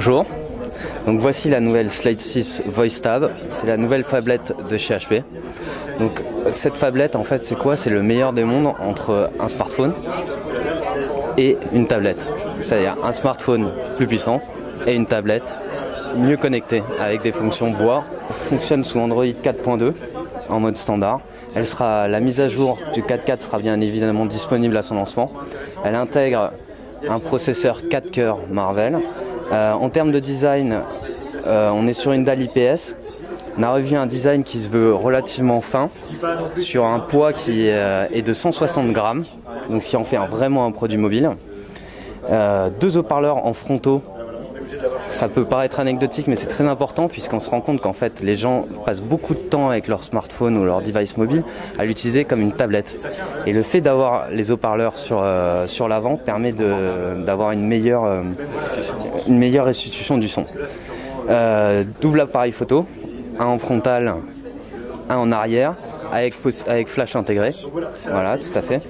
Bonjour, donc voici la nouvelle Slate 6 Voice Tab, c'est la nouvelle phablette de chez HP. Donc cette phablette en fait c'est quoi? C'est le meilleur des mondes entre un smartphone et une tablette. C'est-à-dire un smartphone plus puissant et une tablette mieux connectée avec des fonctions voix. Elle fonctionne sous Android 4.2 en mode standard. La mise à jour du 4.4 sera bien évidemment disponible à son lancement. Elle intègre un processeur 4 cœurs Marvell. En termes de design, on est sur une dalle IPS. On a revu un design qui se veut relativement fin, sur un poids qui est de 160 grammes, donc ce qui en fait vraiment un produit mobile. Deux haut-parleurs en frontaux. Ça peut paraître anecdotique, mais c'est très important puisqu'on se rend compte qu'en fait les gens passent beaucoup de temps avec leur smartphone ou leur device mobile à l'utiliser comme une tablette. Et le fait d'avoir les haut-parleurs sur l'avant permet d'avoir une meilleure restitution du son. Double appareil photo, un en frontal, un en arrière, avec flash intégré, voilà, tout à fait.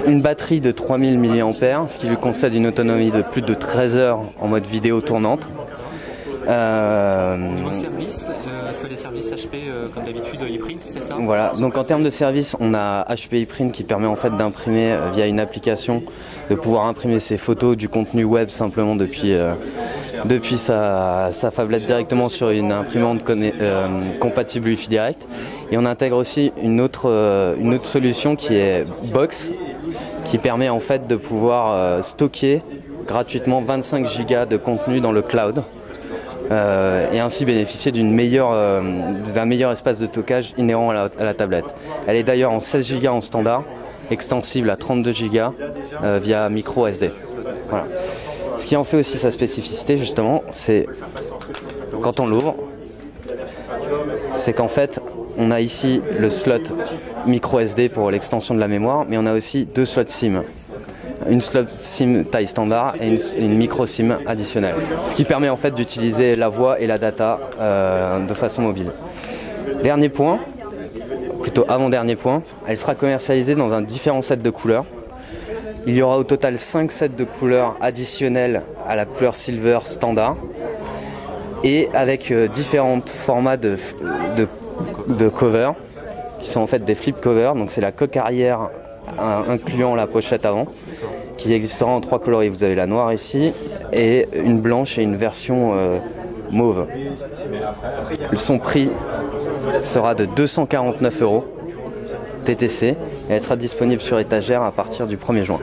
Une batterie de 3000 mAh, ce qui lui concède une autonomie de plus de 13 heures en mode vidéo tournante. Niveau service, tu as les services HP comme d'habitude, ePrint, c'est ça? Voilà, donc en termes de service, on a HP ePrint qui permet en fait d'imprimer via une application, de pouvoir imprimer ses photos, du contenu web simplement depuis sa phablette directement sur une imprimante compatible Wi-Fi direct. Et on intègre aussi une autre solution qui est Box, qui permet en fait de pouvoir stocker gratuitement 25 Go de contenu dans le cloud. Et ainsi bénéficier d'un meilleur espace de stockage inhérent à la tablette. Elle est d'ailleurs en 16 Go en standard, extensible à 32 Go via micro SD. Voilà. Ce qui en fait aussi sa spécificité justement, c'est quand on l'ouvre, c'est qu'en fait on a ici le slot micro SD pour l'extension de la mémoire, mais on a aussi deux slots SIM. Une slot SIM taille standard et une micro SIM additionnelle. Ce qui permet en fait d'utiliser la voix et la data de façon mobile. Dernier point, plutôt avant-dernier point, elle sera commercialisée dans un différent set de couleurs. Il y aura au total 5 sets de couleurs additionnelles à la couleur silver standard et avec différents formats de cover qui sont en fait des flip covers. Donc c'est la coque arrière incluant la pochette avant, qui existera en 3 coloris. Vous avez la noire ici, et une blanche et une version mauve. Son prix sera de 249 € TTC, et elle sera disponible sur étagère à partir du 1er juin.